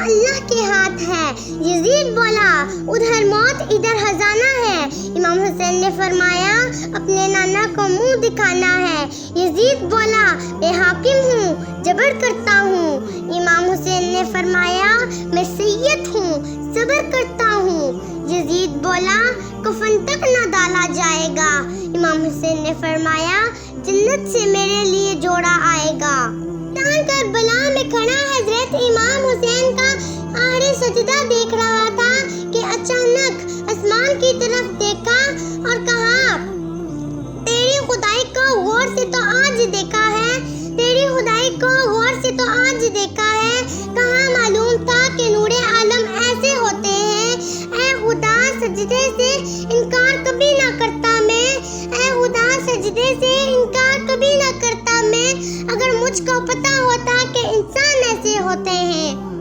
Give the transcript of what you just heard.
اللہ کے ہاتھ ہے۔ یزید بولا ادھر موت ادھر خزانہ ہے۔ امام حسین نے فرمایا اپنے نانا کو منہ دکھانا ہے۔ یزید بولا میں حاکم ہوں، جبر کرتا ہوں۔ امام حسین نے فرمایا میں سید ہوں، صبر کرتا ہوں۔ یزید بولا کفن تک نہ ڈالا جائے گا۔ امام حسین نے فرمایا جنت سے میرے لیے جوڑا آئے گا۔ کربلا میں کھڑا حضرت امام حسین کا آخری سجدہ دیکھ رہا تھا کہ اچانک آسمان کی طرف دیکھا اور کہا تیری خدائی کو غور سے تو آج دیکھا ہے، تیری خدائی کو غور سے تو آج دیکھا ہے، کہاں معلوم تھا کہ نور عالم ایسے ہوتے ہیں۔ اے خدا سجدے سے انکار کبھی نہ کرتا میں، اے خدا سجدے سے انکار کبھی نہ کرتا میں، اگر مجھ کو پتا ہوتا کہ انسان ایسے ہوتے ہیں۔